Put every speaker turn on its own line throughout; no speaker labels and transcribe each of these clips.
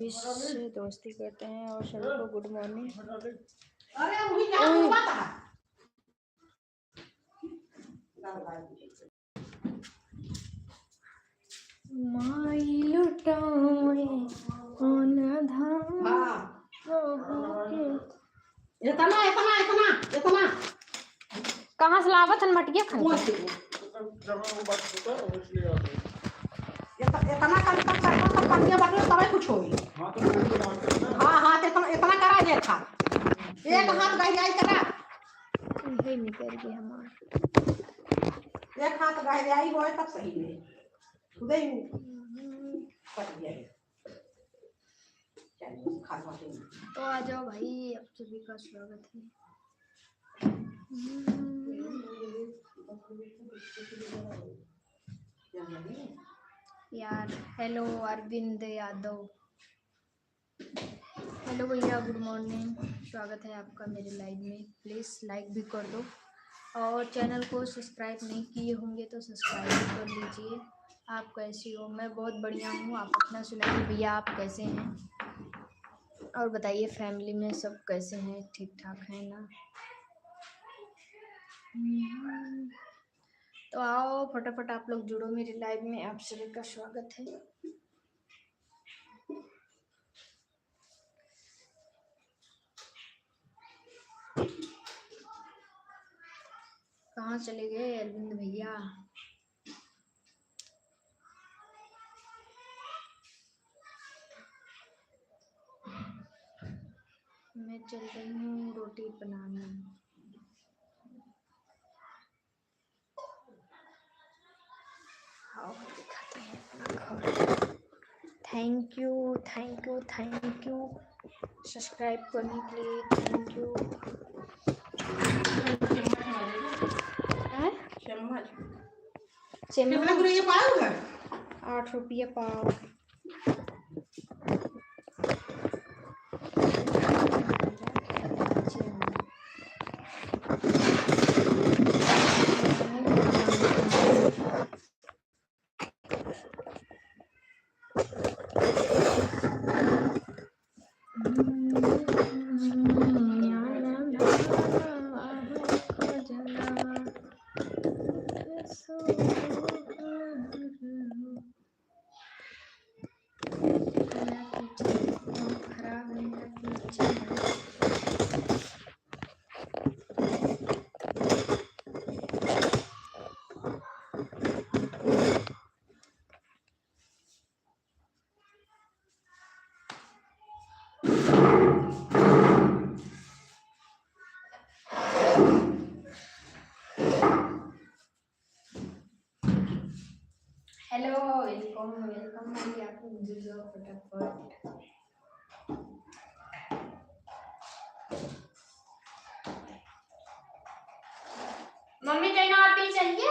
से दोस्ती करते हैं और सभी को गुड मॉर्निंग। माई लुटाए कहाँ से लावत हन मटिया खन
कुछ होगी। हाँ इतना करा दे था एक हाथ गहराई करा
यही निकल गया हमारा
एक हाथ गहराई होए तब सही है उदय कट गया है।
तो आ जाओ भाई, आप सभी का स्वागत है। यार हेलो अरविंद यादव, हेलो भैया, गुड मॉर्निंग, स्वागत है आपका मेरे लाइव में। प्लीज़ लाइक भी कर दो और चैनल को सब्सक्राइब नहीं किए होंगे तो सब्सक्राइब कर लीजिए। आप कैसी हो? मैं बहुत बढ़िया हूँ। आप अपना सुनाइए भैया, आप कैसे हैं? और बताइए फैमिली में सब कैसे हैं? ठीक ठाक है ना? तो आओ फटाफट आप लोग जुड़ो मेरे लाइव में, आप सभी का स्वागत है। कहाँ चले गए अरविंद भैया? मैं चल रही हूँ रोटी बनाने। आओ दिखाते हैं अपना घर। थैंक यू सब्सक्राइब करने के लिए, थैंक यू।
ये पाऊ है
8 रुपये पाव। हेलो वेलकम भाई, आप जुड़ जाओ फटाफट। मम्मी चाइना आटी चाहिए?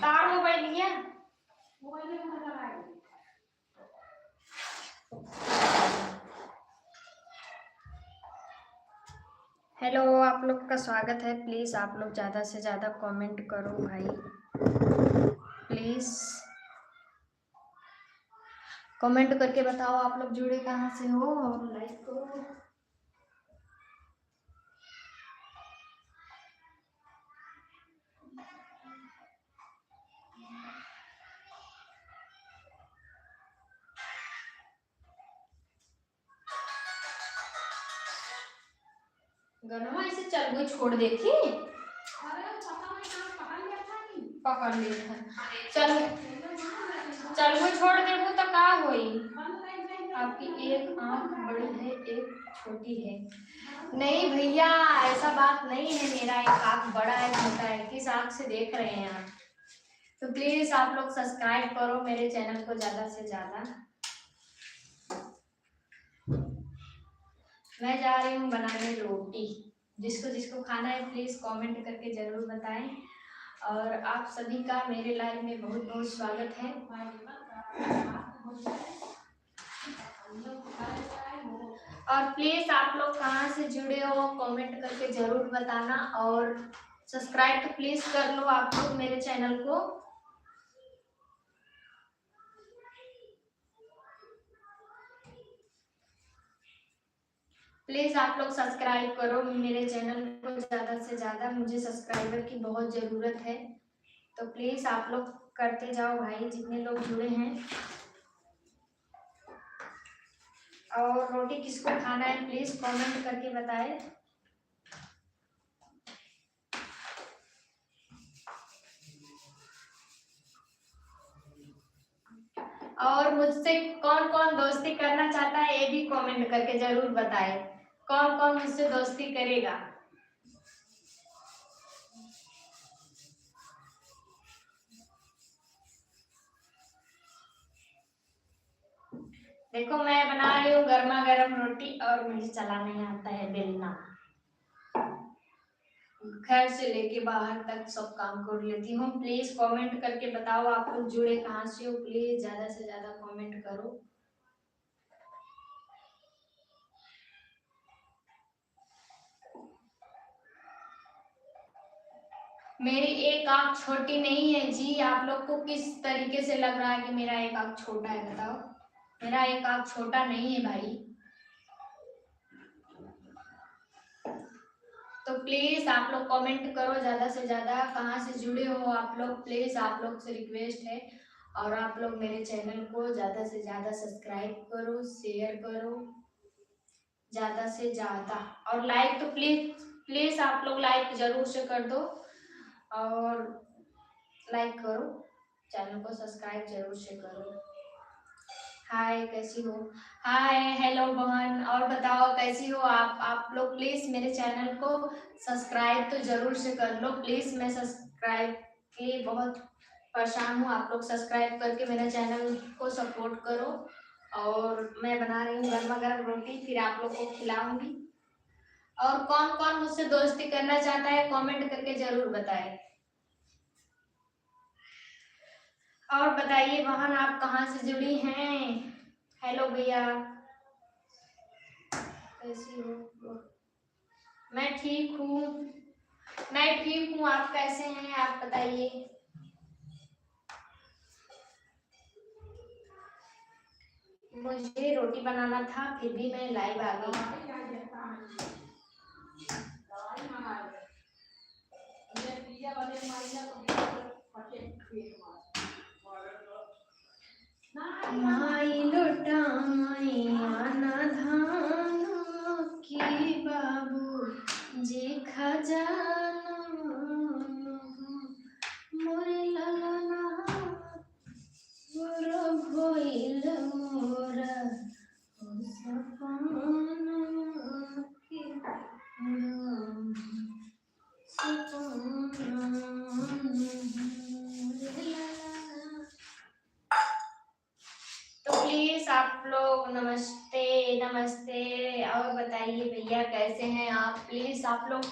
तार मोबाइल लिया? हेलो, आप लोग का स्वागत है। प्लीज़ आप लोग ज़्यादा से ज़्यादा कमेंट करो भाई, प्लीज़ कमेंट करके बताओ आप लोग जुड़े कहाँ से हो और लाइक करो। गनमा ऐसे चल गई छोड़ देती, पकड़ लिया था। चल वो छोड़ देबू तो का होई? आपकी एक आंख बड़ी है एक छोटी है। नहीं भैया ऐसा बात नहीं है, मेरा एक आंख बड़ा है छोटा है, किस आंख से देख रहे हैं आप? तो प्लीज आप लोग सब्सक्राइब करो मेरे चैनल को ज्यादा से ज्यादा। मैं जा रही हूँ बनाने रोटी। जिसको जिसको खाना है प्लीज कमेंट करके जरूर बताएं। और आप सभी का मेरे लाइव में बहुत बहुत स्वागत है। और प्लीज आप लोग कहाँ से जुड़े हो कमेंट करके जरूर बताना। और सब्सक्राइब तो प्लीज कर लो आप लोग मेरे चैनल को। प्लीज आप लोग सब्सक्राइब करो मेरे चैनल को ज्यादा से ज्यादा। मुझे सब्सक्राइबर की बहुत जरूरत है। तो प्लीज आप लोग करते जाओ भाई जितने लोग जुड़े हैं। और रोटी किसको खाना है प्लीज कमेंट करके बताएं। और मुझसे कौन कौन दोस्ती करना चाहता है ये भी कमेंट करके जरूर बताएं। कौन कौन मुझसे दोस्ती करेगा। देखो मैं बना रही हूँ गर्मा गर्म रोटी और मुझे चलाने आता है बेलना। घर से लेके बाहर तक सब काम कर लेती हूँ। प्लीज कमेंट करके बताओ आप लोग जुड़े कहाँ से हो। प्लीज ज्यादा से ज्यादा कमेंट करो। मेरी एक आंख छोटी नहीं है जी। आप लोग को किस तरीके से लग रहा है कि मेरा एक आंख छोटा है बताओ। मेरा एक आंख छोटा नहीं है भाई। तो प्लीज आप लोग कमेंट करो ज्यादा से ज्यादा कहाँ से जुड़े हो आप लोग। प्लीज आप लोग से रिक्वेस्ट है। और आप लोग मेरे चैनल को ज्यादा से ज्यादा सब्सक्राइब करो शेयर करो ज्यादा से ज्यादा। और लाइक तो प्लीज प्लीज आप लोग लाइक जरूर से कर दो। और लाइक करो चैनल को सब्सक्राइब जरूर से करो। हाय कैसी हो। हाय हेलो बहन। और बताओ कैसी हो आप लोग प्लीज मेरे चैनल को सब्सक्राइब तो जरूर से कर लो। प्लीज मैं सब्सक्राइब के बहुत परेशान हूँ। आप लोग सब्सक्राइब करके मेरे चैनल को सपोर्ट करो। और मैं बना रही हूँ गर्मा गर्म रोटी फिर आप लोग को खिलाऊंगी। और कौन कौन मुझसे दोस्ती करना चाहता है कमेंट करके जरूर बताएं। और बताइए बहन आप कहाँ से जुड़ी हैं। हेलो भैया कैसी हो। मैं ठीक हूँ। मैं ठीक हूँ आप कैसे हैं आप बताइए। मुझे रोटी बनाना था फिर भी मैं लाइव आ गई। माई लुटाई आना धान की बाबू जी खजाना मोरे ललना मोर भइल मोरा ओ सपना की तो प्लीज आप लोग नमस्ते नमस्ते। और बताइए भैया कैसे हैं आप। प्लीज आप लोग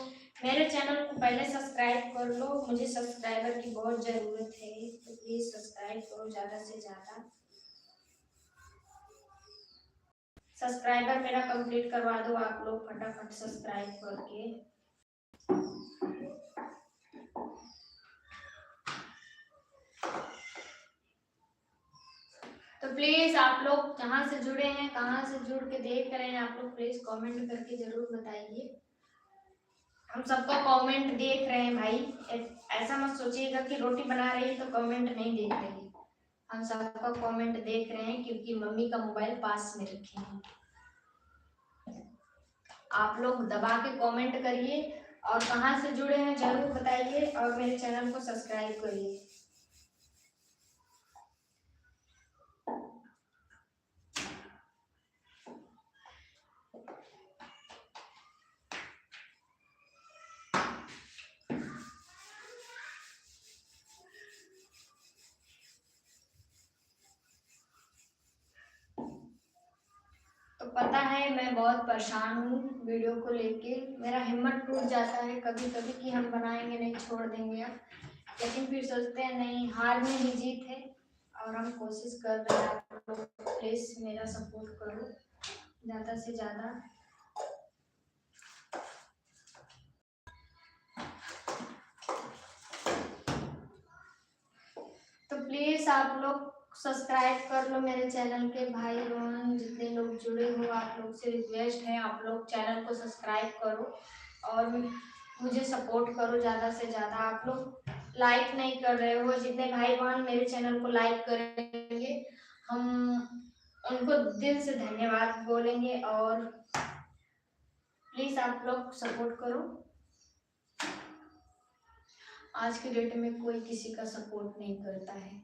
मेरे चैनल को पहले सब्सक्राइब कर लो। मुझे सब्सक्राइबर की बहुत जरूरत है। तो प्लीज सब्सक्राइब करो ज्यादा से ज्यादा। सब्सक्राइबर मेरा कंप्लीट करवा दो आप लोग फटाफट सब्सक्राइब करके। तो प्लीज आप लोग कहाँ से जुड़े हैं कहाँ से जुड़ के देख रहे हैं आप लोग प्लीज कमेंट करके जरूर बताइए। हम सबका कमेंट देख रहे हैं भाई। ऐसा मत सोचिएगा कि रोटी बना रही है तो कमेंट नहीं देख रही है। हम सबका कमेंट देख रहे हैं क्योंकि मम्मी का मोबाइल पास में रखे हैं। आप लोग दबा के कमेंट करिए। और कहाँ से जुड़े हैं जरूर बताइए। और मेरे चैनल को सब्सक्राइब करिए। पता है मैं बहुत परेशान हूँ वीडियो को लेके, मेरा हिम्मत टूट जाता है कभी कभी कि हम बनाएंगे नहीं, छोड़ देंगे अब। लेकिन फिर सोचते हैं नहीं, हार में ही जीत है और हम कोशिश कर रहे हैं। आप लोग प्लीज़ मेरा सपोर्ट करो ज़्यादा से ज़्यादा। तो प्लीज़ आप लोग सब्सक्राइब कर लो मेरे चैनल के भाई बहन, जितने लोग जुड़े हो आप लोग से रिक्वेस्ट है आप लोग चैनल को सब्सक्राइब करो और मुझे सपोर्ट करो ज़्यादा से ज़्यादा। आप लोग लाइक नहीं कर रहे हो, जितने भाई बहन मेरे चैनल को लाइक करेंगे हम उनको दिल से धन्यवाद बोलेंगे। और प्लीज़ आप लोग सपोर्ट करो। आज के डेट में कोई किसी का सपोर्ट नहीं करता है।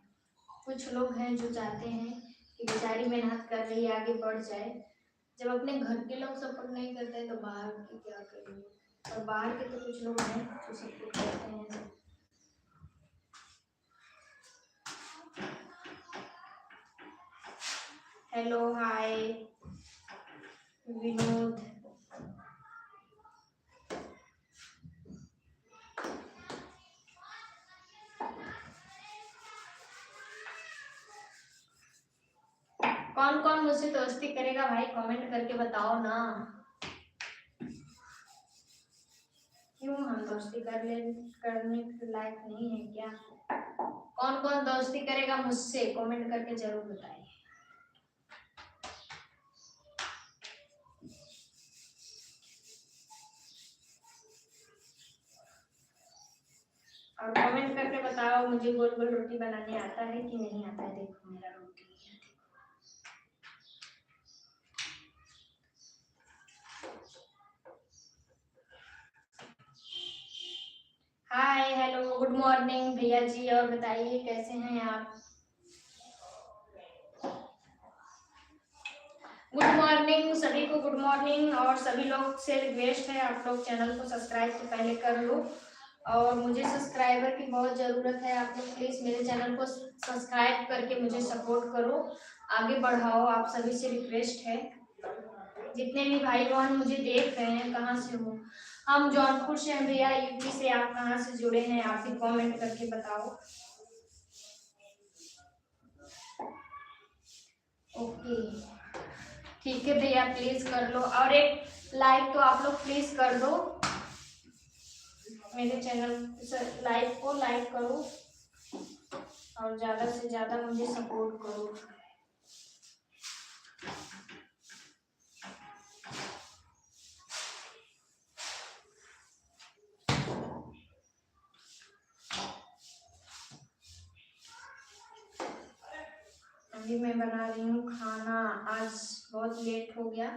कुछ लोग हैं जो चाहते हैं कि बेचारी मेहनत कर रही है आगे बढ़ जाए। जब अपने घर के लोग सपोर्ट नहीं करते तो बाहर की क्या करेंगे। और बाहर के तो कुछ लोग हैं जो सपोर्ट करते हैं। हेलो हाय विनोद, कौन कौन मुझसे दोस्ती करेगा भाई कमेंट करके बताओ ना। क्यों हम दोस्ती करने के लायक नहीं है क्या? कौन कौन दोस्ती करेगा मुझसे कमेंट करके जरूर बताइए। और कमेंट करके बताओ मुझे गोल गोल रोटी बनाने आता है कि नहीं आता है। देखो मेरा रोटी है। हाय हेलो गुड मॉर्निंग भैया जी, और बताइए कैसे हैं आप? गुड मॉर्निंग सभी को, गुड मॉर्निंग। और सभी लोग से रिक्वेस्ट है आप लोग चैनल को सब्सक्राइब तो पहले कर लो और मुझे सब्सक्राइबर की बहुत ज़रूरत है। आप लोग प्लीज़ मेरे चैनल को सब्सक्राइब करके मुझे सपोर्ट करो, आगे बढ़ाओ। आप सभी से रिक्वेस्ट है। जितने भी भाई बहन मुझे देख रहे हैं, कहाँ से हो? हम जौनपुर से हैं भैया, यूपी से। आप कहाँ से जुड़े हैं आप भी कमेंट करके बताओ। ओके ठीक है भैया, प्लीज कर लो। और एक लाइक तो आप लोग प्लीज कर दो, मेरे चैनल लाइक को लाइक करो और ज़्यादा से ज़्यादा मुझे सपोर्ट करो। अभी मैं बना रही हूँ खाना। आज बहुत लेट हो गया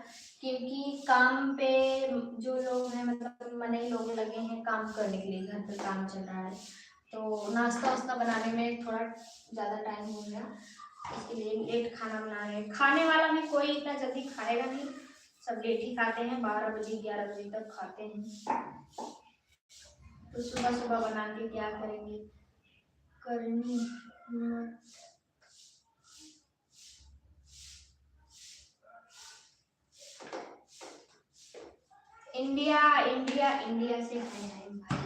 क्योंकि काम पे जो लोग हैं, मतलब मने लोग लगे हैं काम करने के लिए, घर पे काम चल रहा है तो नाश्ता वास्ता बनाने में थोड़ा ज़्यादा टाइम हो गया, इसके लिए लेट खाना बना रहे हैं। खाने वाला भी कोई इतना जल्दी खाएगा नहीं, सब लेट ही खाते हैं, 12 बजे 11 बजे तक खाते हैं। तो सुबह सुबह बना के क्या करेंगे, करनी इंडिया इंडिया इंडिया से है भाई।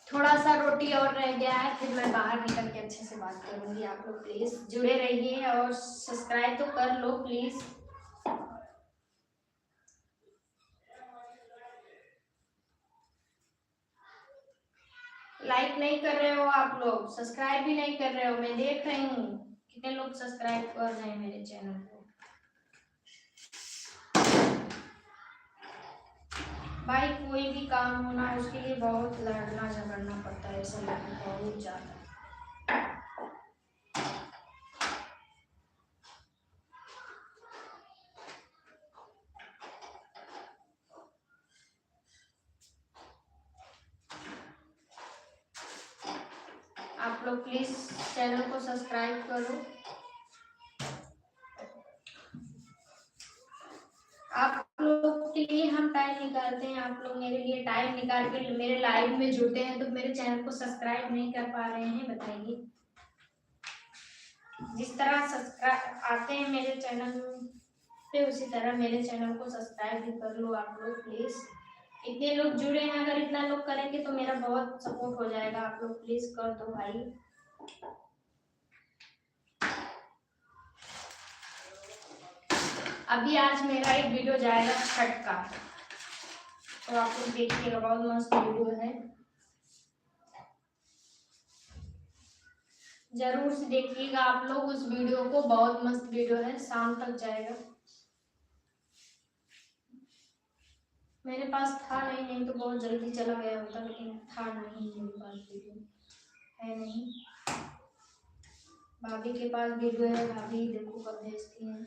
थोड़ा सा रोटी और रह गया है, फिर मैं बाहर निकल के अच्छे से बात करूंगी। आप लोग प्लीज जुड़े रहिए और सब्सक्राइब तो कर लो प्लीज। लाइक नहीं कर रहे हो आप लोग, सब्सक्राइब भी नहीं कर रहे हो। मैं देख रही हूँ कितने लोग सब्सक्राइब कर रहे हैं मेरे चैनल को। भाई कोई भी काम होना उसके लिए बहुत लड़ना झगड़ना पड़ता है, ऐसा लगता है बहुत ज़्यादा। लोग प्लीज चैनल को सब्सक्राइब करो। आप लोग के लिए हम टाइम निकालते हैं, आप लोग मेरे लिए टाइम निकाल के मेरे लाइव में जुड़ते हैं, तो मेरे चैनल को सब्सक्राइब नहीं कर पा रहे हैं, बताइए। जिस तरह सब्सक्राइब आते हैं मेरे चैनल पे, उसी तरह मेरे चैनल को सब्सक्राइब भी कर लो आप लोग प्लीज। इतने लोग जुड़े हैं, अगर इतना लोग करेंगे तो मेरा बहुत सपोर्ट हो जाएगा। आप लोग प्लीज कर दो भाई। अभी आज मेरा एक वीडियो जाएगा छठ का, तो आप लोग देखिएगा, बहुत मस्त वीडियो है, जरूर से देखिएगा आप लोग उस वीडियो को। बहुत मस्त वीडियो है, शाम तक जाएगा। मेरे पास था नहीं तो बहुत जल्दी चला गया होता, लेकिन था नहीं मेरे पास, वीडियो है नहीं। भाभी के पास वीडियो है, भाभी देखो कब भेजती हैं।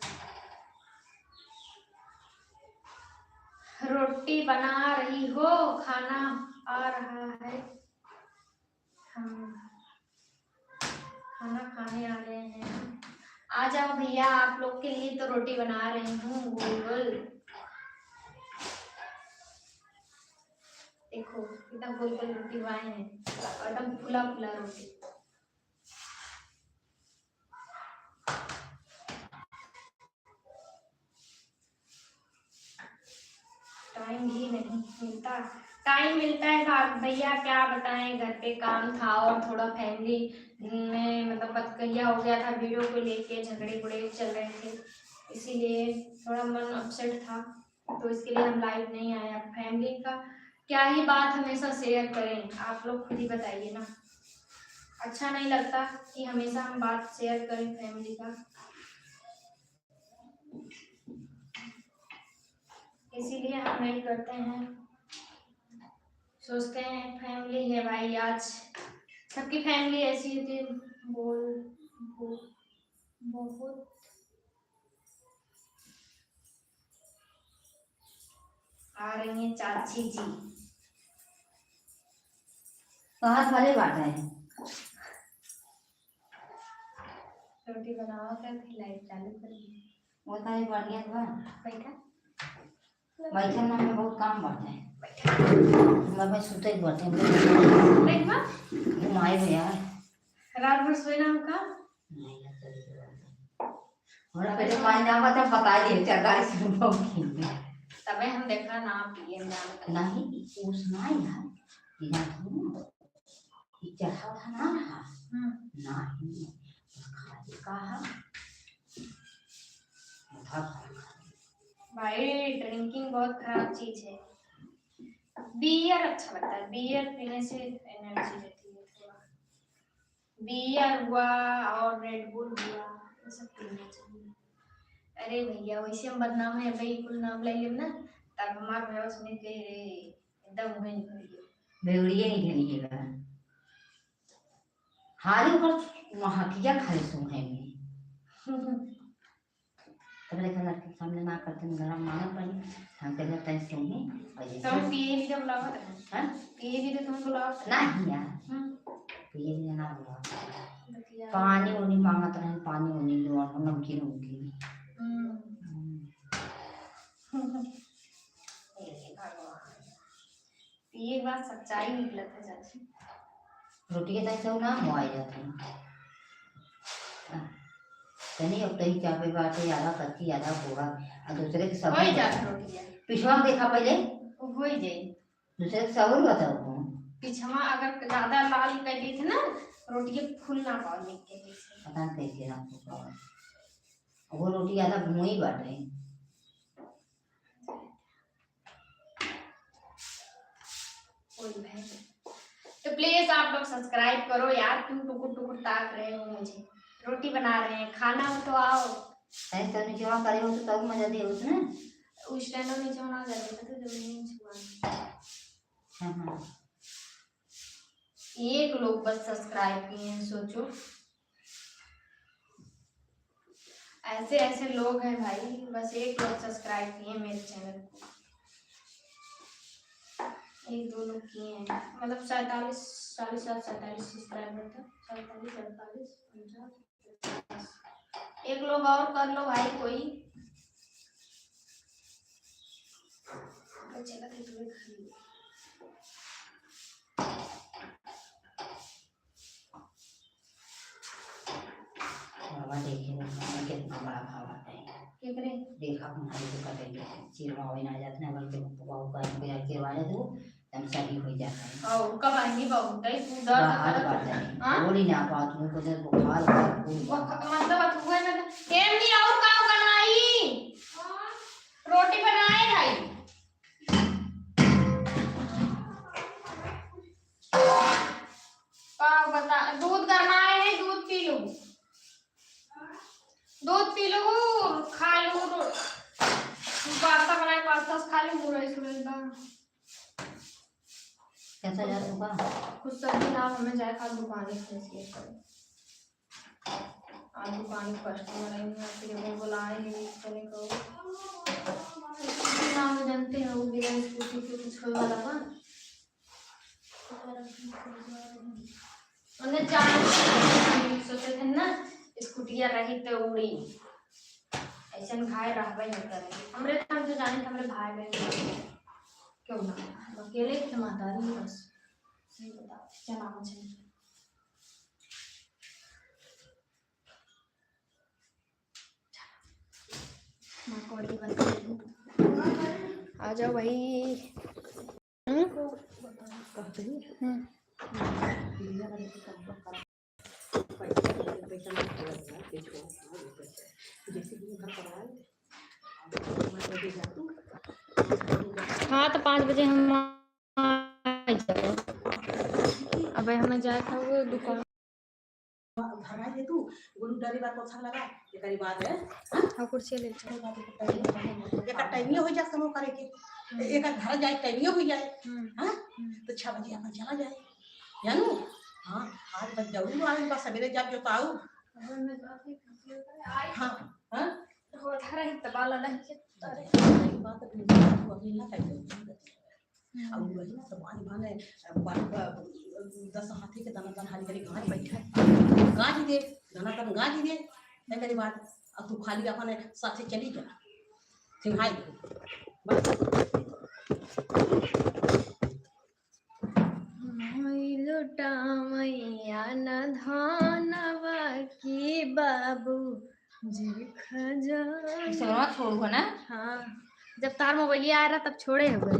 रोटी बना रही हो, खाना आ रहा है। हाँ, खाना खाने आ रहे हैं। आ जाओ भैया, आप लोग के लिए तो रोटी बना रही हूँ गोल गोल। देखो कितना गोल गोल रोटी बनाए हैं, एकदम फुला फुला रोटी। टाइम ही नहीं मिलता, टाइम मिलता है भैया, क्या बताएं, घर पे काम था और थोड़ा फैमिली में मतलब बतकैया हो गया था, वीडियो को लेके झगड़े बुड़े चल रहे थे, इसीलिए थोड़ा मन अपसेट था, तो इसके लिए हम लाइव नहीं आए। अब फैमिली का क्या ही बात हमेशा शेयर करें, आप लोग खुद ही बताइए ना। अच्छा नहीं लगता कि हमेशा हम बात शेयर करें फैमिली का, इसीलिए हम नहीं करते हैं। सोचते हैं फैमिली है भाई, आज सबकी फैमिली ऐसी होती है। बहुत आ रही है चाची जी,
कहाँ वाले बात है।
रोटी बनाओ क्या, फिर लाइट चालू करेंगे।
वो तारी बढ़िया बा
बैठा
बैठे ना में बहुत काम बढ़ते हैं। मैं सुते ही बढ़ते हैं
बैठा
घुमाए हुए यार।
रात भर सोए ना हमका।
और पहले पानी ना बता बता दिए चरगारी से बहुत
तबे हम देखा ना पिए ना
नहीं उस ना यार इधर तो चढ़ा था ना रहा नहीं खाली कहा
भाई ड्रिंकिंग बहुत खराब चीज है। बियर अच्छा लगता है, बियर पीने से एनर्जी रहती है थोड़ा। बियर हुआ और रेड बुल हुआ, ये सब पीना चाहिए। अरे भैया वैसे हम बदनाम है भाई, कुल नाम ले लेना तब हमार भैया उसमें कह रे एकदम मुंह निकल गया
बेवड़िए निकलिएगा हारी ऊपर वहाँ किया खाली सुने में तब देखा लड़के सामने ना करते हैं गरम मांगा पड़ी हम कहते हैं तैसे सुने और
तुम पिए भी तो बुलावा था, पिए भी तो तुम बुलावा
नहीं यार पिए भी ना बुलावा पानी उनी मांगा तो नहीं पानी उनी लो और नमकीन उनकी
ये बात सच्चाई निकलत है चाची।
रोटी के तैसे ना मुआई जाते हैं तनी अब तही चापे बाटे आधा कच्ची आधा पूरा और दूसरे के सब
होई जात रोटी
पिछवा देखा पहले
होई जाई।
दूसरे के सबूर बताओ
पिछवा अगर ज्यादा लाल कर दी थी ना रोटी फूल ना पाओ देख के जैसे
पता नहीं कैसे आपको वो रोटी ज्यादा भुई बाटे
तो प्लीज आप लोग सब्सक्राइब करो यार, क्यों टुकुर टुकुर ताक रहे हो मुझे। रोटी बना रहे हैं, खाना हो तो आओ।
ऐसे तो नीचे वहाँ करे हो तो तब मजा दे उसने
उस टाइम में नीचे बना कर देते थे जब नहीं छुआ।
हाँ
एक लोग बस सब्सक्राइब किए हैं, सोचो ऐसे ऐसे लोग हैं भाई, बस एक लोग सब्सक्राइब किए मेरे चैनल को। एक दो लोग किए हैं, मतलब 47 47 सब्सक्राइबर था, 47 48 50। एक लोग और कर लो भाई कोई। चला थे तुम्हें खाली
बाबा देखे ना कितना बड़ा भाव आता है।
क्या करें?
देखा तुम्हारी तो कटेंगे चिरवा हो ना जाते ना बल्कि बाबू का बिना चिरवा ले दो तब सही हो जाता है।
और कब आएंगी बाबू तई तू डर
हाथ बात है बोली ना बात में कुछ बुखार
मतलब हुआ ना केम नहीं और काम बनाई रोटी बनाए भाई का बता दूध गरमाए हैं दूध पी लो खा लो पास्ता बनाए पास्ता खा लो मुरई सुरई का
कैसा जा रहा होगा
कुछ सब्जी ना हमें जाए खा दुकान से आज दुकान कस्टमर है फिर वो बुलाए हैं चले को नाम जानते हैं वो बिना स्कूटी के कुछ होगा लगा उन्हें जान सोचे थे ना स्कूटिया रही तो उड़ी ऐसा भाई रहबे नहीं करे हमरे हम तो जाने हमरे भाई बहन क्यों ना अकेले थे मातारी बस सही बता चला मुझे आ जाओ भाई हाँ तो 5 बजे हम अब हमें जाए था वो दुकान
धरना है तू गुरु डरी बात को अच्छा लगा ये करी बात है
हाँ कुर्सी ले चलो
एक टाइम हो जाए समूह करे के एक घर जाए टाइम हो जाए हां तो 6 बजे अपन चला जाए जानू हां आज बस जरूर आए बस सवेरे जब जो ताऊ हां हां
हो धरा ही तबाला नहीं
अरे बात तो अभी ना टाइम अब वही ना सब आज माने 10 हाथी के दाना हाली करी गाज बैठे गाज दे दाना तन गाज दे नहीं करी बात अब तू खाली अपने साथे चली जा सिंहाई
लुटा मैया न धनवा की बाबू जी खजा
सोना छोड़ू है ना
हाँ जब तार मोबाइल आ रहा तब छोड़े हो गए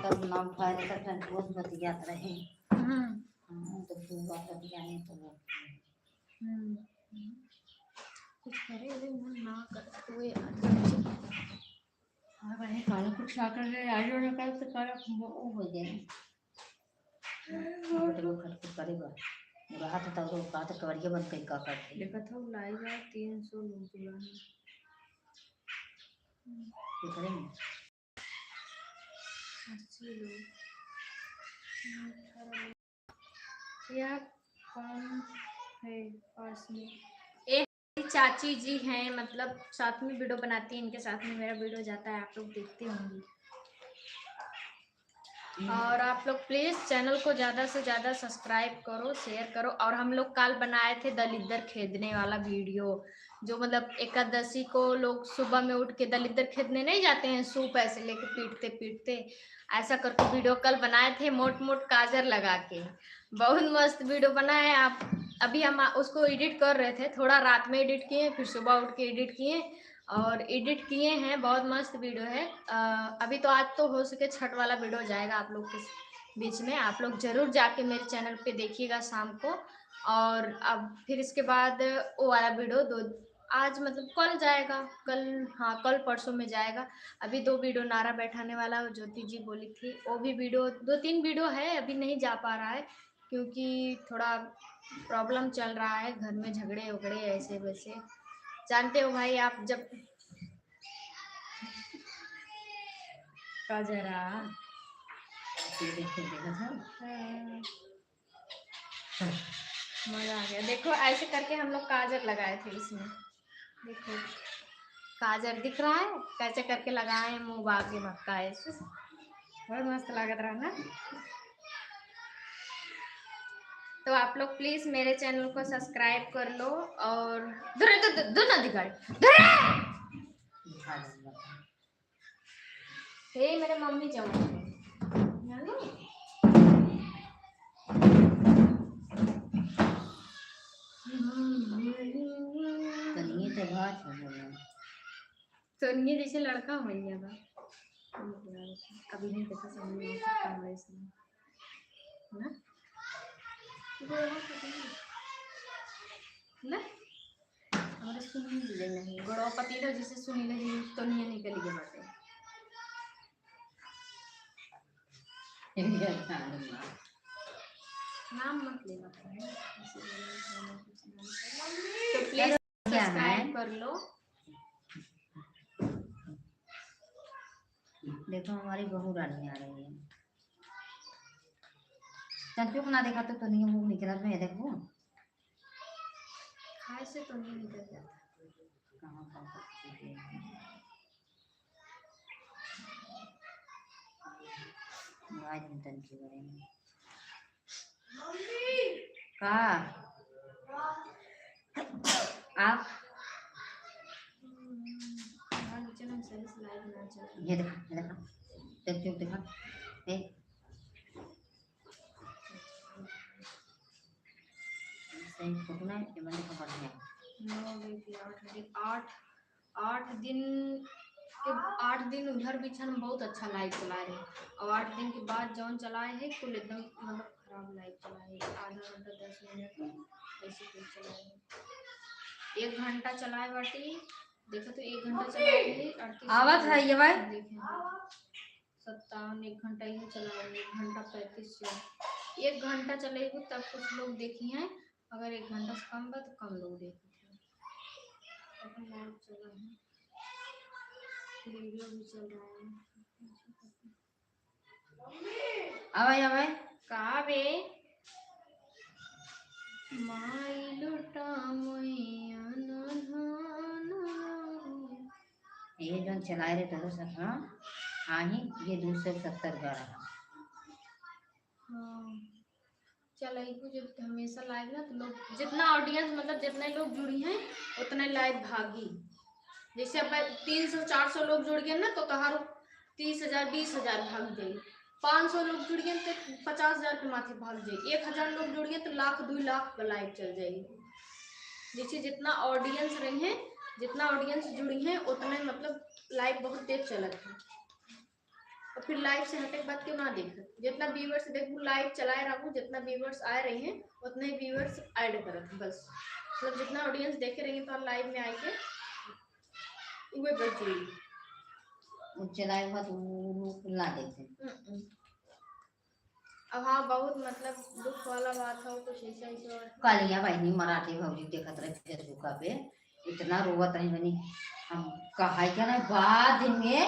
तब नाम फायदे तक रोज बतियात रहे तो फिर बात बतियाने तो
कुछ करे रे मन ना करते हुए
हाँ भाई खाना कुछ ना कर रहे आज और कल तो कर वो हो जाए वो खट करेगा रात तक तो बात करिए बंद कई का करते
देखा था लाई जा 300 लोग बुलाने
ये करेंगे
80 लोग या कौन है पास में एक चाची जी हैं मतलब साथ में वीडियो बनाती हैं इनके साथ में मेरा वीडियो जाता है आप लोग देखते होंगे और आप लोग प्लीज़ चैनल को ज़्यादा से ज़्यादा सब्सक्राइब करो शेयर करो और हम लोग कल बनाए थे दलिद्दर खेदने वाला वीडियो जो मतलब एकादशी को लोग सुबह में उठ के दलिद्दर खेदने नहीं जाते हैं सूप ऐसे लेके पीटते पीटते ऐसा करके वीडियो कल बनाए थे मोट मोट काजर लगा के बहुत मस्त वीडियो बनाए आप अभी हम उसको एडिट कर रहे थे थोड़ा रात में एडिट किए फिर सुबह उठ के एडिट किए और एडिट किए हैं बहुत मस्त वीडियो है अभी तो आज तो हो सके छठ वाला वीडियो जाएगा आप लोग के बीच में आप लोग जरूर जाके मेरे चैनल पे देखिएगा शाम को और अब फिर इसके बाद वो वाला वीडियो दो आज मतलब कल जाएगा कल हाँ कल परसों में जाएगा अभी 2 वीडियो नारा बैठाने वाला ज्योति जी बोली थी वो भी वीडियो 2-3 वीडियो है अभी नहीं जा पा रहा है क्योंकि थोड़ा प्रॉब्लम चल रहा है घर में झगड़े वगड़े ऐसे वैसे जानते हो भाई आप जब का जरा मजा आ गया देखो ऐसे करके हम लोग काजल लगाए थे इसमें देखो काजल दिख रहा है कैसे करके लगाए मुंह बाकी मक्का है बहुत मस्त लग रहा है ना। तो आप लोग प्लीज मेरे चैनल को सब्सक्राइब कर लो और दो ना दिखाई हे मेरे मम्मी जाओ तो ये जैसे लड़का हो गया था अभी नहीं देखा समझ में आ सकता है इसमें ना ना हमारे सुनील नहीं गोड़वा पतीला जिसे सुनील जी तो नहीं निकल गए बाटे नाम मत लेना तो प्लीज सब्सक्राइब कर लो।
देखो हमारी बहू रानी आ रही है। चंचू को ना देखा तो नहीं मुंह निकला मैं देखो
खाए से तो नहीं निकल जाता
कहाँ आज टंकी करेंगे का आप ये देखा चंचू देखा सही फोटो ना ये मैंने खबर दिया 8 दिन उधर भी हम बहुत अच्छा लाइव चला रहे और 8 दिन के बाद जौन चलाए है कुल एकदम मतलब खराब लाइव चलाए आधा घंटा 10 मिनट ऐसे कुछ चलाए 1 घंटा चलाए बाटी देखो तो 1 घंटा चलाए है आवाज है ये भाई
देखें 57 1 घंटा ही चलाए 1 घंटा 35 से 1 घंटा चलेगी तब कुछ लोग देखी हैं अगर 1 घंटा से कम बा तो कम लोग देखे चला है वीडियो भी चल रहा है
आवाज
कहा बे माई लुटा मैया
ये जो चलाए रहे तो सब हाँ ही ये 270 का रहा
चलेगी जब हमेशा लाइव ना तो लोग जितना ऑडियंस मतलब जितने लोग जुड़ी हैं उतने लाइव भागी जैसे अब 300-400 लोग जुड़ गए ना तो कहार 30,000 20,000 भाग जाए 500 लोग जुड़ गए तो 50,000 के माथे भाग जाए 1,000 लोग जुड़ गए तो 1,00,000 2 लाख पर लाइव चल जाएगी जैसे जितना ऑडियंस रही है जितना ऑडियंस जुड़ी है उतने मतलब लाइव बहुत तेज चलत है और फिर लाइव से हटे बात क्यों ना देख जितना व्यूअर्स देखो लाइव चलाए रहूँ जितना व्यूअर्स आ रहे हैं उतने ही व्यूअर्स ऐड करत बस मतलब जितना ऑडियंस देखे रहेंगे तो लाइव में आएंगे वे बच
चलाए हुआ तो ला देते
अब हाँ बहुत मतलब दुख वाला बात है कुछ ऐसा ही
कालिया बहनी मराठी भौजी देखत रहे फेसबुक पे इतना रोवत रही बनी हम कहा क्या ना बाद में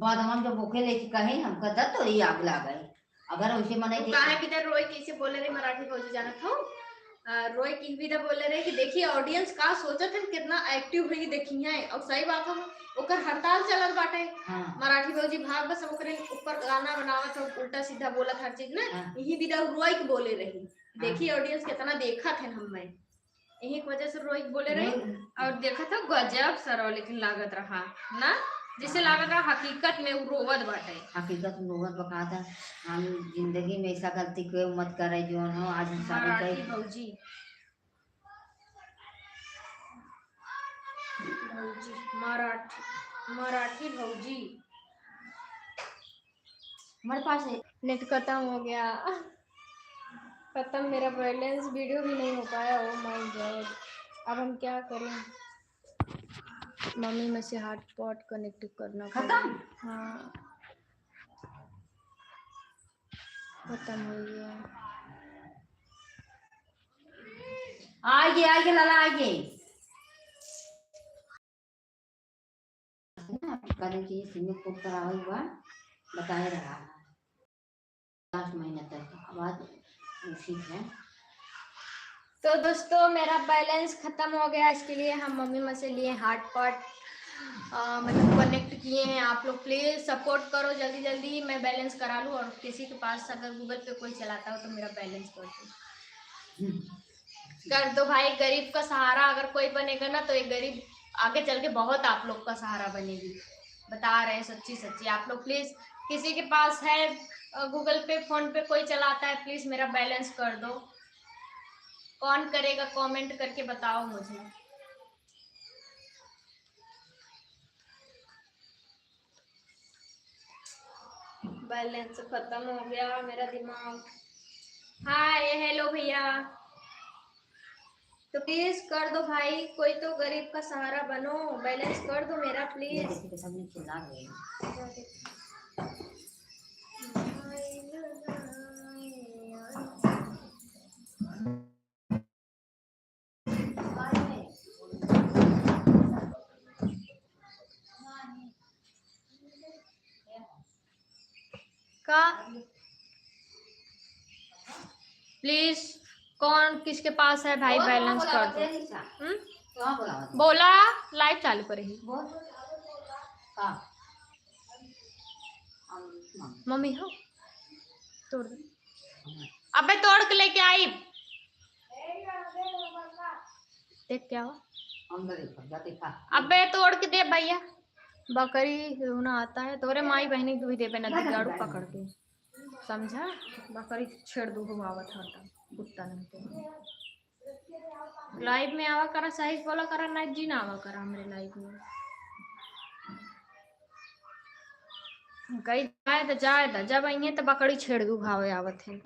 बाद हम जब भूखे लेके कहे हम कदा तो ही आग ला गए अगर वैसे मने
कहा किधर रोई कैसे बोले रहे मराठी भौजी जाना था रोई की भी बोले रहे कि देखिए ऑडियंस का सोचत है कितना एक्टिव हुई देखी है और सही बात है ओकर हड़ताल चलत बाटे मराठी भौजी भाग बस ओकरे ऊपर गाना बनावत हो उल्टा सीधा बोलत हर चीज ना यही भी रोई के बोले रही देखिए ऑडियंस कितना देखा थे हम मैं यही की वजह से रोई बोले रही और देखा था गजब सरो लेकिन लागत रहा ना जिसे लागत रहा हकीकत में रोवत बाटे
हकीकत में रोवत बकाता हम जिंदगी में ऐसा गलती कोई मत करे जो हो आज हम
मराठी भौजी मराठी भौजी
हमारे पास है
नेट खत्म हो गया खत्म मेरा बैलेंस वीडियो भी नहीं हो पाया ओ माय गॉड अब हम क्या करें मम्मी में से हॉटस्पॉट कनेक्ट करना
खत्म
हाँ खत्म हो गया
आगे लाला आगे करें कि सिम को करावा हुआ बताए रहा 5 महीने तक आवाज ठीक है
तो दोस्तों मेरा बैलेंस ख़त्म हो गया, इसके लिए हम मम्मी में से लिए हॉटपॉट, मतलब कनेक्ट किए हैं। आप लोग प्लीज़ सपोर्ट करो, जल्दी जल्दी मैं बैलेंस करा लूँ। और किसी के पास अगर गूगल पे कोई चलाता हो तो मेरा बैलेंस कर दो भाई। गरीब का सहारा अगर कोई बनेगा ना तो एक गरीब आगे चल के बहुत आप लोग का सहारा बनेगी। बता रहे हैं सच्ची सच्ची। आप लोग प्लीज़, किसी के पास है गूगल पे फ़ोन पे कोई चलाता है, प्लीज़ मेरा बैलेंस कर दो। कौन करेगा कमेंट करके बताओ मुझे। बैलेंस खत्म हो गया मेरा दिमाग। हाय हेलो भैया, तो प्लीज कर दो भाई, कोई तो गरीब का सहारा बनो, बैलेंस कर दो मेरा
ये
प्लीज।
देखिए के सामने चिल्ला रहे हैं।
का प्लीज कौन किसके पास है भाई, बैलेंस कर दो।
कहाँ बोला
बोला लाइव चालू करे ही।
बोल का
मम्मी हो तोड़ दो, अबे तोड़ के लेके आई। देख क्या हुआ,
अंदर देखा देखा।
अबे तोड़ के दे भैया। बकरी रोना आता है तोरे माई बहनी दुई देवे नदी गाड़ू पकड़ के, समझा। बकरी छेड़ दू घुमावत हटा कुत्ता नहीं तो। लाइव में आवा करा, सही बोला करा, नाइट जी ना आवा करा हमरे लाइव में। कहीं जाए तो जब आई तो बकरी छेड़ दू घावे आवत है।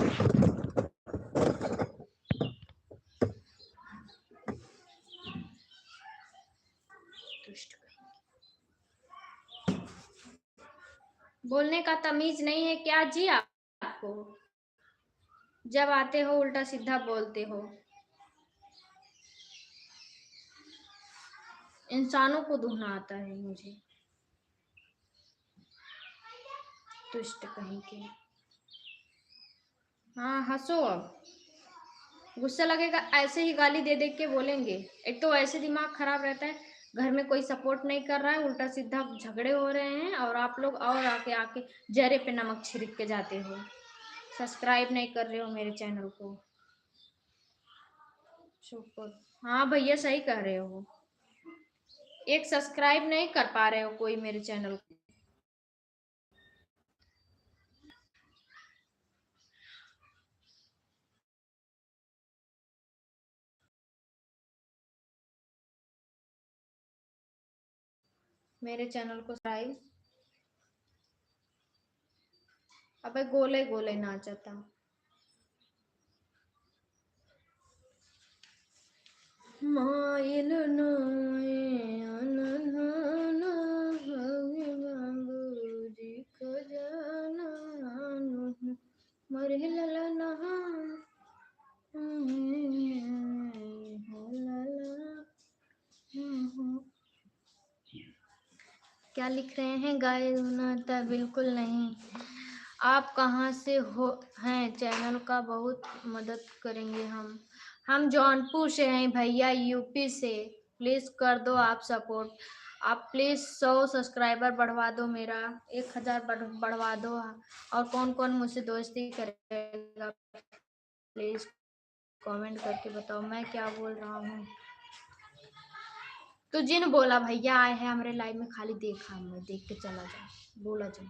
बोलने का तमीज नहीं है क्या जी आपको? जब आते हो उल्टा सीधा बोलते हो। इंसानों को दूहना आता है मुझे, दुष्ट कहीं के। हाँ हंसो अब, गुस्सा लगेगा ऐसे ही गाली दे दे के बोलेंगे। एक तो ऐसे दिमाग खराब रहता है, घर में कोई सपोर्ट नहीं कर रहा है, उल्टा सीधा झगड़े हो रहे हैं और आप लोग और आके आके जहरे पे नमक छिड़क के जाते हो। सब्सक्राइब नहीं कर रहे हो मेरे चैनल को। शुक्र, हाँ भैया सही कह रहे हो, एक सब्सक्राइब नहीं कर पा रहे हो कोई मेरे चैनल को। मेरे चैनल को सब्सक्राइब। अबे गोले गोले नाचता। मायल नाये अनन्ना हवे बाबूजी खजाना मरे ललना क्या लिख रहे हैं गाय नाता? बिल्कुल नहीं। आप कहाँ से हो हैं? चैनल का बहुत मदद करेंगे हम जौनपुर से हैं भैया, यूपी से। प्लीज़ कर दो आप सपोर्ट। आप प्लीज़ 100 सब्सक्राइबर बढ़वा दो, मेरा 1000 बढ़वा दो। और कौन कौन मुझसे दोस्ती करेगा प्लीज़ कमेंट करके बताओ। मैं क्या बोल रहा हूँ तो जिन बोला भैया आए हैं हमारे लाइव में, खाली देखा, मैं देख के चला जा, बोला जा।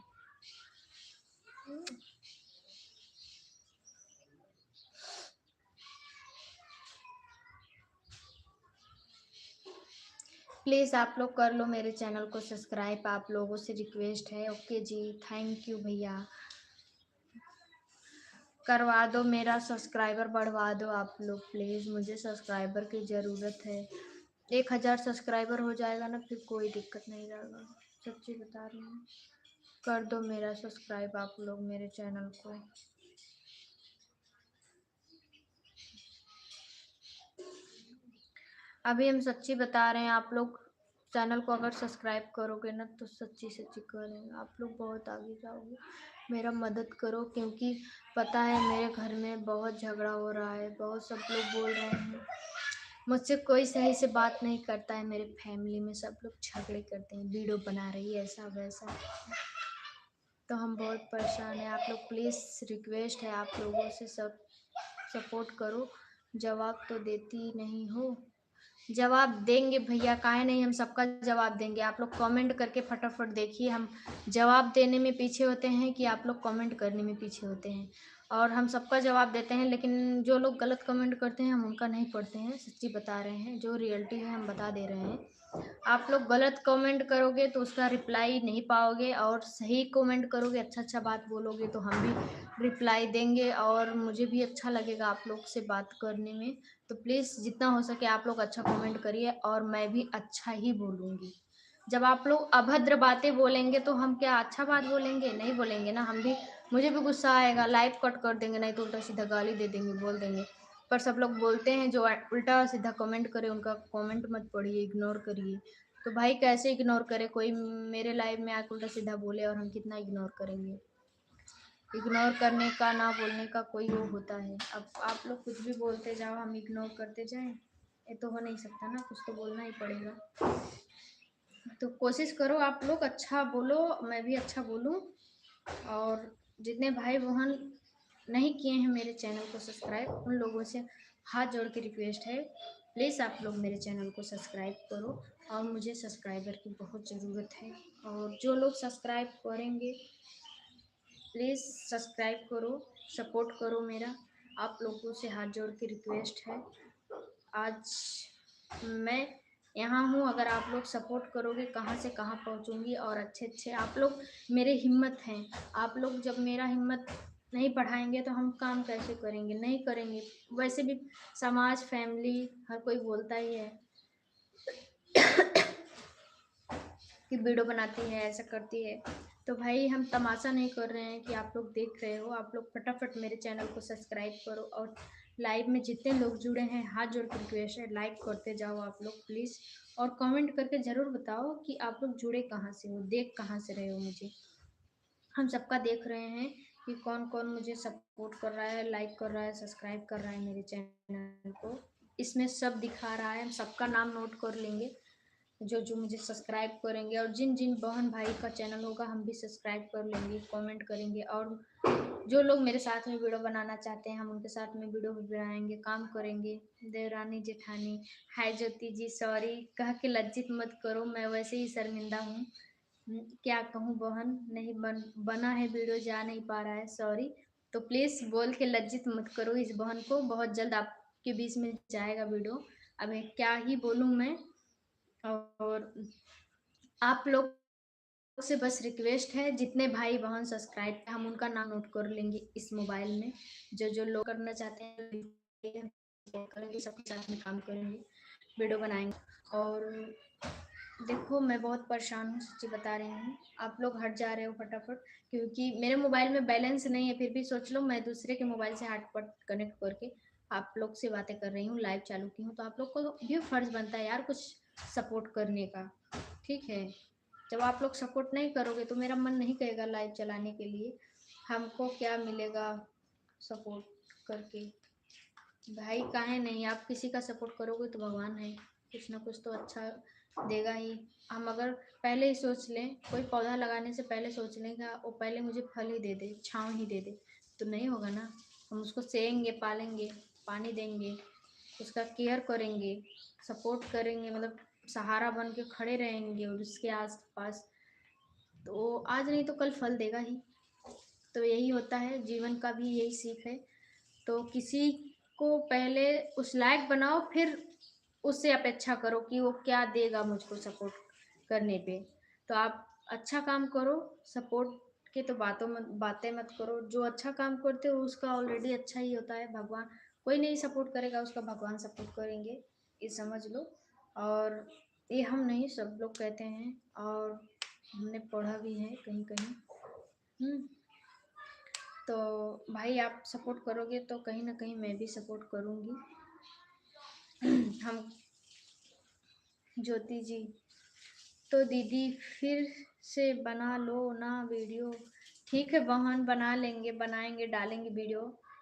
प्लीज़ आप लोग कर लो मेरे चैनल को सब्सक्राइब, आप लोगों से रिक्वेस्ट है। ओके जी, थैंक यू भैया। करवा दो, मेरा सब्सक्राइबर बढ़वा दो आप लोग प्लीज़, मुझे सब्सक्राइबर की ज़रूरत है। 1000 सब्सक्राइबर हो जाएगा ना फिर कोई दिक्कत नहीं रहेगा, सच्ची बता रही हूँ। कर दो मेरा सब्सक्राइब आप लोग मेरे चैनल को। अभी हम सच्ची बता रहे हैं, आप लोग चैनल को अगर सब्सक्राइब करोगे ना तो सच्ची सच्ची कह रहे हैं आप लोग बहुत आगे जाओगे। मेरा मदद करो, क्योंकि पता है मेरे घर में बहुत झगड़ा हो रहा है, बहुत सब लोग बोल रहे हैं, मुझसे कोई सही से बात नहीं करता है। मेरे फैमिली में सब लोग झगड़े करते हैं, वीडियो बना रही है ऐसा वैसा, तो हम बहुत परेशान हैं। आप लोग प्लीज़ रिक्वेस्ट है आप लोगों से, सब सपोर्ट करो। जवाब तो देती नहीं हो, जवाब देंगे भैया, काहे नहीं, हम सबका जवाब देंगे। आप लोग कमेंट करके फटाफट देखिए, हम जवाब देने में पीछे होते हैं कि आप लोग कमेंट करने में पीछे होते हैं। और हम सबका जवाब देते हैं, लेकिन जो लोग गलत कमेंट करते हैं हम उनका नहीं पढ़ते हैं। सच्ची बता रहे हैं, जो रियलिटी है हम बता दे रहे हैं। आप लोग गलत कमेंट करोगे तो उसका रिप्लाई नहीं पाओगे, और सही कमेंट करोगे, अच्छा अच्छा बात बोलोगे तो हम भी रिप्लाई देंगे, और मुझे भी अच्छा लगेगा आप लोग से बात करने में। तो प्लीज़ जितना हो सके आप लोग अच्छा कमेंट करिए, और मैं भी अच्छा ही बोलूँगी। जब आप लोग अभद्र बातें बोलेंगे तो हम क्या अच्छा बात बोलेंगे? नहीं बोलेंगे ना, हम भी, मुझे भी गुस्सा आएगा, लाइव कट कर देंगे, नहीं तो उल्टा सीधा गाली दे देंगे, बोल देंगे। पर सब लोग बोलते हैं जो उल्टा सीधा कमेंट करे उनका कमेंट मत पढ़िए, इग्नोर करिए। तो भाई कैसे इग्नोर करे, कोई मेरे लाइव में आके उल्टा सीधा बोले और हम कितना इग्नोर करेंगे? इग्नोर करने का, ना बोलने का कोई वो होता है। अब आप लोग कुछ भी बोलते जाओ, हम इग्नोर करते जाएं, ये तो हो नहीं सकता ना, कुछ तो बोलना ही पड़ेगा। तो कोशिश करो आप लोग अच्छा बोलो, मैं भी अच्छा बोलूं। और जितने भाई बहन नहीं किए हैं मेरे चैनल को सब्सक्राइब, उन लोगों से हाथ जोड़ के रिक्वेस्ट है, प्लीज़ आप लोग मेरे चैनल को सब्सक्राइब करो। और मुझे सब्सक्राइबर की बहुत ज़रूरत है, और जो लोग सब्सक्राइब करेंगे प्लीज़ सब्सक्राइब करो, सपोर्ट करो मेरा। आप लोगों से हाथ जोड़ के रिक्वेस्ट है। आज मैं यहाँ हूँ, अगर आप लोग सपोर्ट करोगे कहाँ से कहाँ पहुँचूँगी। और अच्छे अच्छे आप लोग मेरे हिम्मत हैं, आप लोग जब मेरा हिम्मत नहीं बढ़ाएंगे तो हम काम कैसे करेंगे? नहीं करेंगे। वैसे भी समाज, फैमिली, हर कोई बोलता ही है कि वीडियो बनाती है, ऐसा करती है। तो भाई हम तमाशा नहीं कर रहे हैं कि आप लोग देख रहे हो। आप लोग फटाफट मेरे चैनल को सब्सक्राइब करो, और लाइव में जितने लोग जुड़े हैं हाथ जोड़ के रिक्वेस्ट है, लाइक करते जाओ आप लोग प्लीज़। और कमेंट करके ज़रूर बताओ कि आप लोग जुड़े कहाँ से हो, देख कहाँ से रहे हो मुझे। हम सबका देख रहे हैं कि कौन कौन मुझे सपोर्ट कर रहा है, लाइक कर रहा है, सब्सक्राइब कर रहा है मेरे चैनल को। इसमें सब दिखा रहा है, हम सबका नाम नोट कर लेंगे जो जो मुझे सब्सक्राइब करेंगे। और जिन जिन बहन भाई का चैनल होगा हम भी सब्सक्राइब कर लेंगे, कमेंट करेंगे। और जो लोग मेरे साथ में वीडियो बनाना चाहते हैं हम उनके साथ में वीडियो भी बनाएंगे, काम करेंगे। देवरानी जेठानी, हाय ज्योति जी, सॉरी कह के लज्जित मत करो, मैं वैसे ही शर्मिंदा हूँ। क्या कहूँ बहन, नहीं बना है वीडियो, जा नहीं पा रहा है, सॉरी। तो प्लीज़ बोल के लज्जित मत करो इस बहन को, बहुत जल्द आपके बीच में जाएगा वीडियो। अब मैं क्या ही बोलूँ मैं। और आप लोग से बस रिक्वेस्ट है, जितने भाई बहन सब्सक्राइब हम उनका नाम नोट कर लेंगे इस मोबाइल में। जो जो लोग करना चाहते हैं करेंगे, सबके साथ में काम करेंगे, वीडियो बनाएंगे। और देखो मैं बहुत परेशान हूँ, सच्ची बता रही हूँ। आप लोग हट जा रहे हो फटाफट, क्योंकि मेरे मोबाइल में बैलेंस नहीं है। फिर भी सोच लो मैं दूसरे के मोबाइल से हॉटस्पॉट कनेक्ट करके आप लोग से बातें कर रही हूँ, लाइव चालू की हूँ। तो आप लोग को भी फर्ज बनता है यार कुछ सपोर्ट करने का, ठीक है? जब आप लोग सपोर्ट नहीं करोगे तो मेरा मन नहीं करेगा लाइव चलाने के लिए। हमको क्या मिलेगा सपोर्ट करके? भाई काहे नहीं, आप किसी का सपोर्ट करोगे तो भगवान है, कुछ ना कुछ तो अच्छा देगा ही। हम अगर पहले ही सोच लें, कोई पौधा लगाने से पहले सोच लें कि वो पहले मुझे फल ही दे दे, छाँव ही दे दे, तो नहीं होगा ना। हम उसको सेएंगे, पालेंगे, पानी देंगे, उसका केयर करेंगे, सपोर्ट करेंगे, मतलब सहारा बन के खड़े रहेंगे और उसके आस पास, तो आज नहीं तो कल फल देगा ही। तो यही होता है, जीवन का भी यही सीख है। तो किसी को पहले उस लायक बनाओ, फिर उससे अपेक्षा करो कि वो क्या देगा मुझको सपोर्ट करने पे। तो आप अच्छा काम करो, सपोर्ट के तो बातें मत करो। जो अच्छा काम करते हो उसका ऑलरेडी अच्छा ही होता है। भगवान कोई नहीं सपोर्ट करेगा, उसका भगवान सपोर्ट करेंगे, ये समझ लो। और ये हम नहीं, सब लोग कहते हैं, और हमने पढ़ा भी है कहीं कहीं। तो भाई आप सपोर्ट करोगे तो कहीं ना कहीं मैं भी सपोर्ट करूँगी। हम ज्योति जी, तो दीदी फिर से बना लो ना वीडियो। ठीक है बहन, बना लेंगे, बनाएंगे, डालेंगे वीडियो,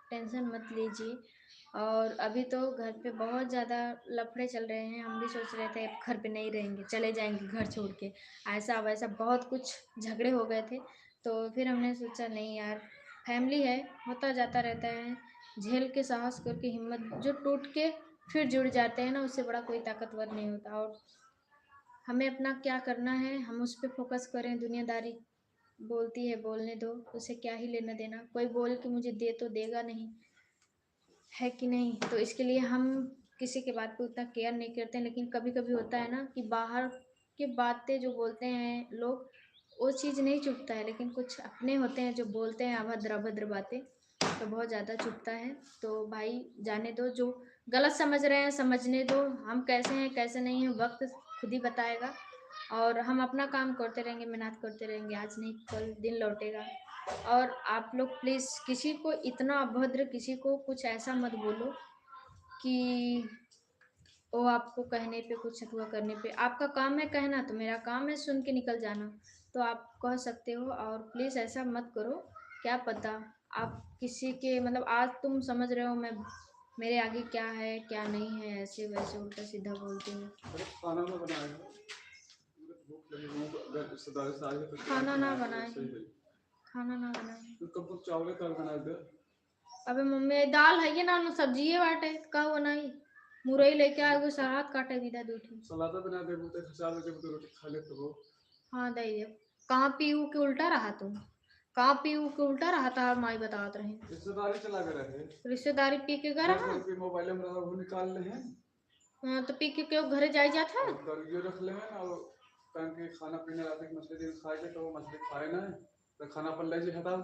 टेंशन मत लीजिए। और अभी तो घर पे बहुत ज़्यादा लफड़े चल रहे हैं। हम भी सोच रहे थे घर पे नहीं रहेंगे, चले जाएंगे घर छोड़ के, ऐसा वैसा बहुत कुछ झगड़े हो गए थे। तो फिर हमने सोचा नहीं यार, फैमिली है, होता जाता रहता है, झेल के साहस करके हिम्मत, जो टूट के फिर जुड़ जाते हैं ना, उससे बड़ा कोई ताकतवर नहीं होता। और हमें अपना क्या करना है, हम उस पर फोकस करें। दुनियादारी बोलती है बोलने दो, उसे क्या ही लेना देना, कोई बोल के मुझे दे तो देगा नहीं, है कि नहीं। तो इसके लिए हम किसी के बात पे उतना केयर नहीं करते हैं। लेकिन कभी कभी होता है ना कि बाहर की बातें जो बोलते हैं लोग, वो चीज़ नहीं चुभता है, लेकिन कुछ अपने होते हैं जो बोलते हैं अभद्र अभद्र बातें, तो बहुत ज़्यादा चुभता है। तो भाई जाने दो, जो गलत समझ रहे हैं समझने दो। हम कैसे हैं कैसे नहीं हैं वक्त खुद ही बताएगा। और हम अपना काम करते रहेंगे, मेहनत करते रहेंगे, आज नहीं कल दिन लौटेगा। और आप लोग प्लीज़ किसी को इतना अभद्र, किसी को कुछ ऐसा मत बोलो कि वो आपको कहने पे, कुछ हुआ करने पे, आपका काम है कहना, तो मेरा काम है सुन के निकल जाना, तो आप कह सकते हो। और प्लीज़ ऐसा मत करो, क्या पता आप किसी के मतलब, आज तुम समझ रहे हो मैं मेरे आगे क्या है क्या नहीं है, ऐसे वैसे उल्टा सीधा बोलते हो।
खाना ना बनाए, भूख लगी, अगर रिश्तेदार से आए तो
खाना ना बनाए, खाना ना बनाए।
तो कब चावल कल बना दे।
अबे मम्मी दाल है ना, सब्जी है बाटे का बनाई, मुरई लेके आए वो सलाद काटे विदा दूठी।
सलाद बना दे, बोलते 4 बजे तो रोटी खा ले तो।
हाँ दे दे। कहाँ पीऊ के उल्टा रहा तुम, कहाँ पीऊ के उल्टा रहा था, माई बतावत रहे।
रिश्तेदारी चला गए रहे,
रिश्तेदारी पी के घर रहा।
मोबाइल में रहा, वो निकाल ले हैं।
हाँ तो पी के क्यों घरे जाए जाता है।
कल ये रख ले हैं और कल के खाना पीने रात की मछली दिन खाए तो वो मछली खाए ना, तो खाना पर ले जी हटा,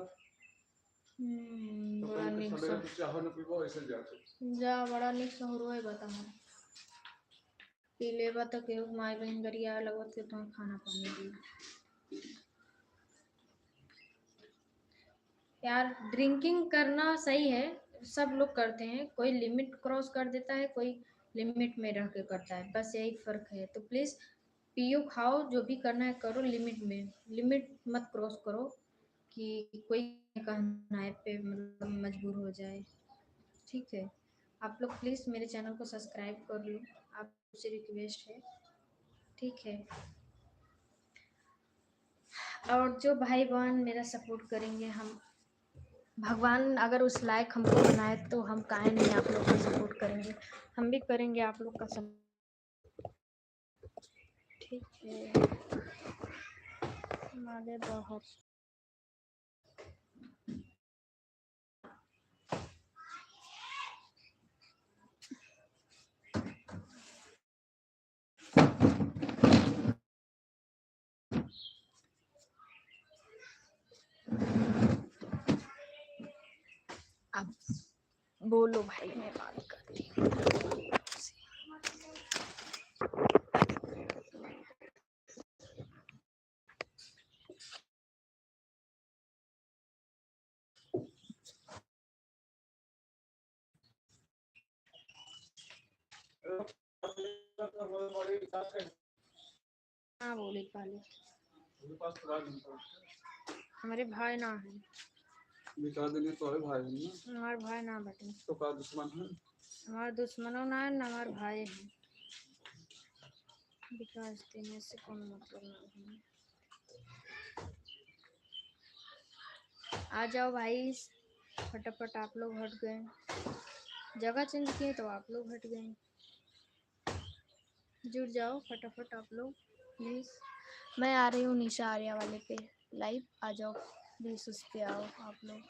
तो
बड़ा
कल
निक
सवेरे
सा
कुछ चाहो न पीबो ऐसे जाते।
जा, बड़ा निक सा रोए बता हम पी लेबा तो के माई बहन गरिया लगत के तुम्हें खाना पानी दी। यार ड्रिंकिंग करना सही है, सब लोग करते हैं, कोई लिमिट क्रॉस कर देता है, कोई लिमिट में रह के करता है, बस यही फ़र्क है। तो प्लीज़ पियो खाओ, जो भी करना है करो लिमिट में, लिमिट मत क्रॉस करो कि कोई कहना पे मतलब मजबूर हो जाए। ठीक है, आप लोग प्लीज़ मेरे चैनल को सब्सक्राइब कर लो, आपसे रिक्वेस्ट है, ठीक है। और जो भाई बहन मेरा सपोर्ट करेंगे, हम भगवान अगर उस लायक हमको बनाए तो हम काहे नहीं आप लोग का सपोर्ट करेंगे, हम भी करेंगे आप लोग का सपोर्ट, ठीक है। हमारे बाहर अब बोलो भाई, मैं बात करती हूँ। हाँ बोली पहले, हमारे भाई ना है,
निकाल देंगे तो है भाई ना,
हमारे भाई ना बटे,
तो का दुश्मन है।
हमारे दुश्मनों ना है ना हमारे भाई है, विकास देने से कौन मतलब नहीं है। आ जाओ भाई, फटाफट आप लोग हट गए, जगह चेंज किए तो आप लोग हट गए, जुड़ जाओ फटाफट आप लोग प्लीज़। मैं आ रही हूँ निशा आर्या वाले पे लाइव, आ जाओ प्लीज़, उस पे आओ आप लोग।